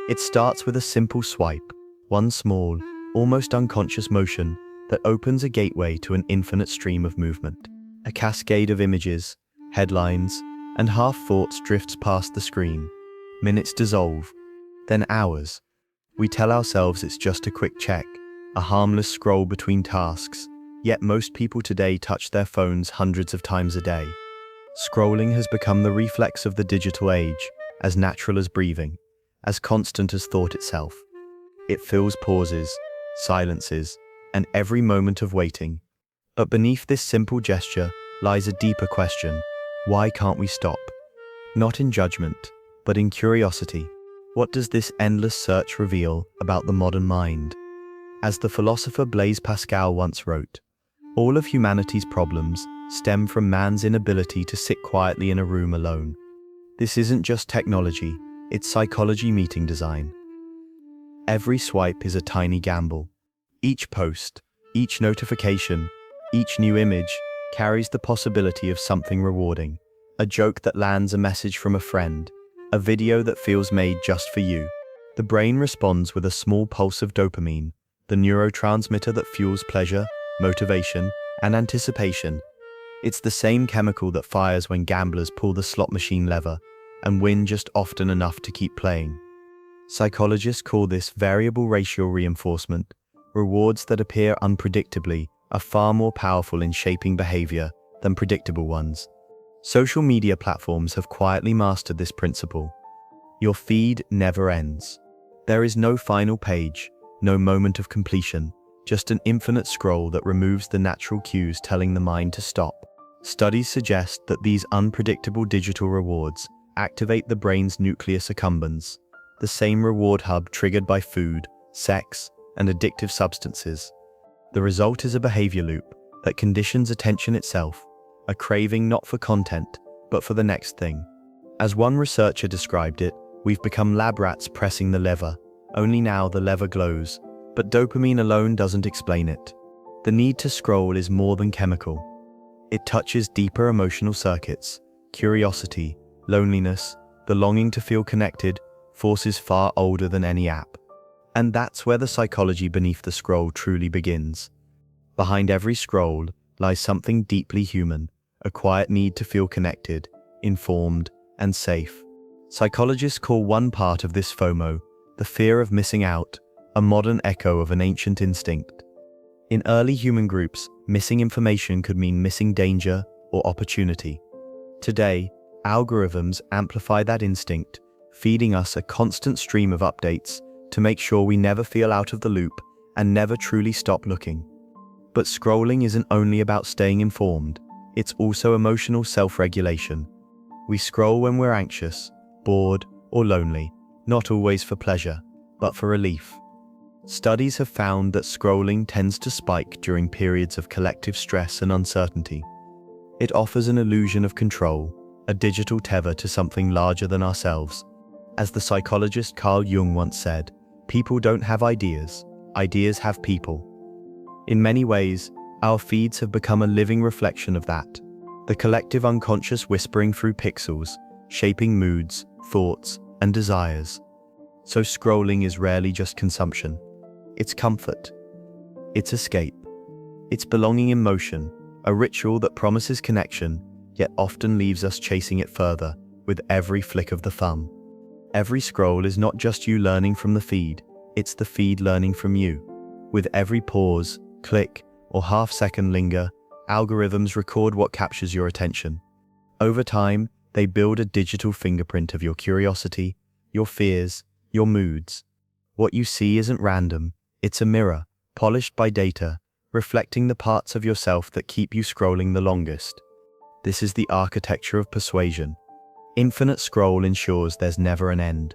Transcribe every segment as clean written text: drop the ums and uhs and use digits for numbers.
It starts with a simple swipe, one small, almost unconscious motion that opens a gateway to an infinite stream of movement. A cascade of images, headlines, and half-thoughts drifts past the screen. Minutes dissolve, then hours. We tell ourselves it's just a quick check, a harmless scroll between tasks, yet most people today touch their phones hundreds of times a day. Scrolling has become the reflex of the digital age, as natural as breathing, as constant as thought itself. It fills pauses, silences, and every moment of waiting. But beneath this simple gesture lies a deeper question. Why can't we stop? Not in judgment, but in curiosity. What does this endless search reveal about the modern mind? As the philosopher Blaise Pascal once wrote, all of humanity's problems stem from man's inability to sit quietly in a room alone. This isn't just technology, it's psychology meeting design. Every swipe is a tiny gamble. Each post, each notification, each new image carries the possibility of something rewarding. A joke that lands a message from a friend, a video that feels made just for you. The brain responds with a small pulse of dopamine, the neurotransmitter that fuels pleasure, motivation, and anticipation. It's the same chemical that fires when gamblers pull the slot machine lever and win just often enough to keep playing. Psychologists call this variable racial reinforcement. Rewards that appear unpredictably are far more powerful in shaping behavior than predictable ones. Social media platforms have quietly mastered this principle. Your feed never ends. There is no final page, no moment of completion, just an infinite scroll that removes the natural cues telling the mind to stop. Studies suggest that these unpredictable digital rewards activate the brain's nucleus accumbens, the same reward hub triggered by food, sex, and addictive substances. The result is a behavior loop that conditions attention itself, a craving not for content, but for the next thing. As one researcher described it, we've become lab rats pressing the lever. Only now the lever glows, but dopamine alone doesn't explain it. The need to scroll is more than chemical. It touches deeper emotional circuits, curiosity, loneliness, the longing to feel connected, forces far older than any app. And that's where the psychology beneath the scroll truly begins. Behind every scroll lies something deeply human, a quiet need to feel connected, informed, and safe. Psychologists call one part of this FOMO, the fear of missing out, a modern echo of an ancient instinct. In early human groups, missing information could mean missing danger or opportunity. Today, algorithms amplify that instinct, feeding us a constant stream of updates to make sure we never feel out of the loop and never truly stop looking. But scrolling isn't only about staying informed, it's also emotional self-regulation. We scroll when we're anxious, bored, or lonely, not always for pleasure, but for relief. Studies have found that scrolling tends to spike during periods of collective stress and uncertainty. It offers an illusion of control, a digital tether to something larger than ourselves. As the psychologist Carl Jung once said, people don't have ideas, ideas have people. In many ways, our feeds have become a living reflection of that. The collective unconscious whispering through pixels, shaping moods, thoughts, and desires. So scrolling is rarely just consumption. It's comfort. It's escape. It's belonging in motion, a ritual that promises connection, yet often leaves us chasing it further with every flick of the thumb. Every scroll is not just you learning from the feed, it's the feed learning from you. With every pause, click, or half-second linger, algorithms record what captures your attention. Over time, they build a digital fingerprint of your curiosity, your fears, your moods. What you see isn't random, it's a mirror, polished by data, reflecting the parts of yourself that keep you scrolling the longest. This is the architecture of persuasion. Infinite scroll ensures there's never an end.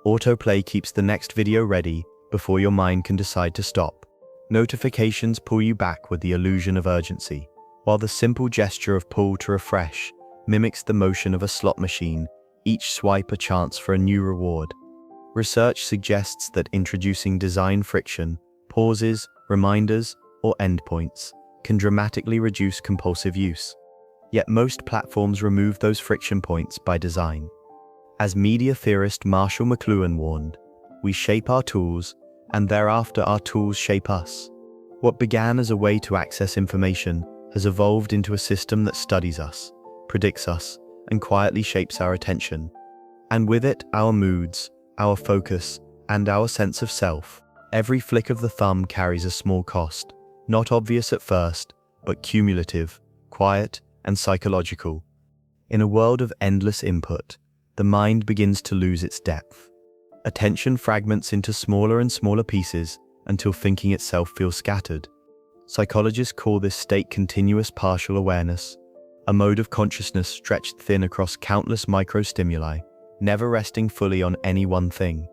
Autoplay keeps the next video ready before your mind can decide to stop. Notifications pull you back with the illusion of urgency, while the simple gesture of pull to refresh mimics the motion of a slot machine, each swipe a chance for a new reward. Research suggests that introducing design friction, pauses, reminders, or endpoints can dramatically reduce compulsive use. Yet most platforms remove those friction points by design. As media theorist Marshall McLuhan warned, We shape our tools, and thereafter our tools shape us. What began as a way to access information has evolved into a system that studies us, predicts us, and quietly shapes our attention. And with it, our moods, our focus, and our sense of self. Every flick of the thumb carries a small cost, not obvious at first, but cumulative, quiet, and psychological. In a world of endless input, the mind begins to lose its depth. Attention fragments into smaller and smaller pieces until thinking itself feels scattered. Psychologists call this state continuous partial awareness, a mode of consciousness stretched thin across countless micro-stimuli, never resting fully on any one thing.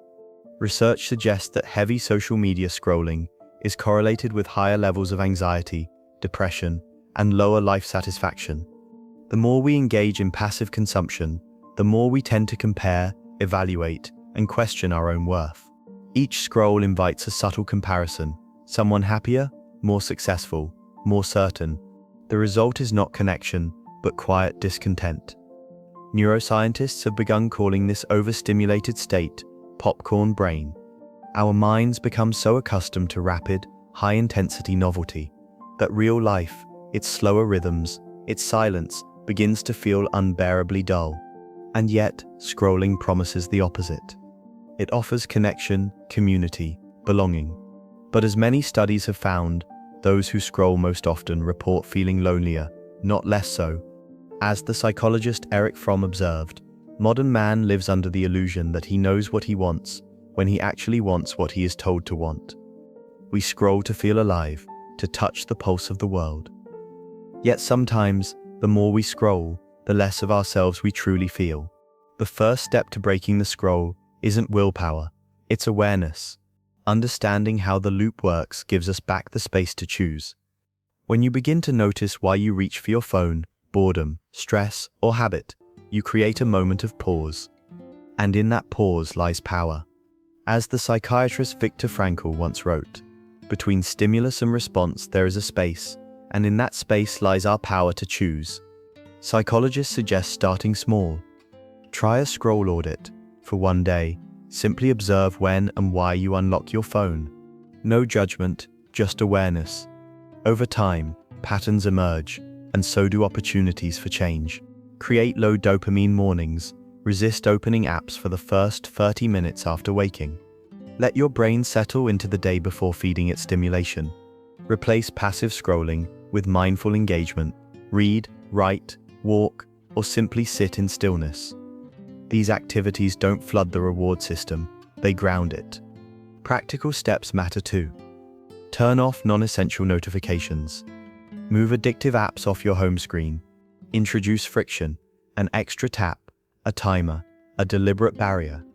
Research suggests that heavy social media scrolling is correlated with higher levels of anxiety, depression, and lower life satisfaction. The more we engage in passive consumption, the more we tend to compare, evaluate, and question our own worth. Each scroll invites a subtle comparison, someone happier, more successful, more certain. The result is not connection, but quiet discontent. Neuroscientists have begun calling this overstimulated state popcorn brain. Our minds become so accustomed to rapid, high-intensity novelty that real life, its slower rhythms, its silence, begins to feel unbearably dull. And yet, scrolling promises the opposite. It offers connection, community, belonging. But as many studies have found, those who scroll most often report feeling lonelier, not less so. As the psychologist Eric Fromm observed, modern man lives under the illusion that he knows what he wants, when he actually wants what he is told to want. We scroll to feel alive, to touch the pulse of the world. Yet sometimes, the more we scroll, the less of ourselves we truly feel. The first step to breaking the scroll isn't willpower, it's awareness. Understanding how the loop works gives us back the space to choose. When you begin to notice why you reach for your phone, boredom, stress, or habit, you create a moment of pause. And in that pause lies power. As the psychiatrist Viktor Frankl once wrote, "Between stimulus and response there is a space, and in that space lies our power to choose." Psychologists suggest starting small. Try a scroll audit. For one day, simply observe when and why you unlock your phone. No judgment, just awareness. Over time, patterns emerge, and so do opportunities for change. Create low dopamine mornings. Resist opening apps for the first 30 minutes after waking. Let your brain settle into the day before feeding it stimulation. Replace passive scrolling with mindful engagement. Read, write, walk, or simply sit in stillness. These activities don't flood the reward system, they ground it. Practical steps matter too. Turn off non-essential notifications. Move addictive apps off your home screen. Introduce friction, an extra tap, a timer, a deliberate barrier.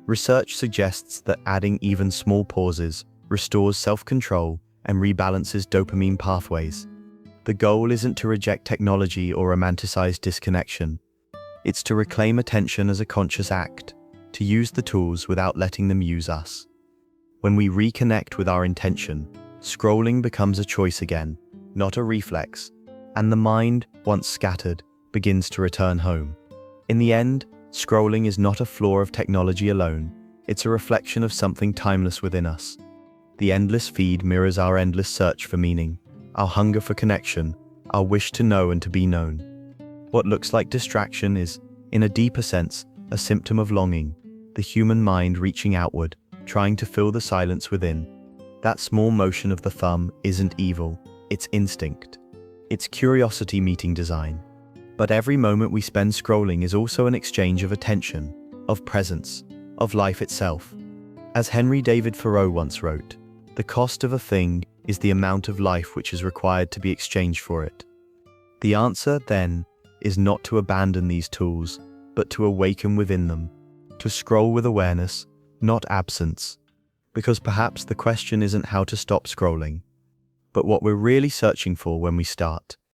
Research suggests that adding even small pauses restores self-control and rebalances dopamine pathways. The goal isn't to reject technology or romanticize disconnection. It's to reclaim attention as a conscious act, to use the tools without letting them use us. When we reconnect with our intention, scrolling becomes a choice again, not a reflex, and the mind, once scattered, begins to return home. In the end, scrolling is not a flaw of technology alone, it's a reflection of something timeless within us. The endless feed mirrors our endless search for meaning, our hunger for connection, our wish to know and to be known. What looks like distraction is, in a deeper sense, a symptom of longing, the human mind reaching outward, trying to fill the silence within. That small motion of the thumb isn't evil, it's instinct. It's curiosity meeting design. But every moment we spend scrolling is also an exchange of attention, of presence, of life itself. As Henry David Thoreau once wrote, "The cost of a thing is the amount of life which is required to be exchanged for it." The answer, then, is not to abandon these tools, but to awaken within them, to scroll with awareness, not absence. Because perhaps the question isn't how to stop scrolling, but what we're really searching for when we start.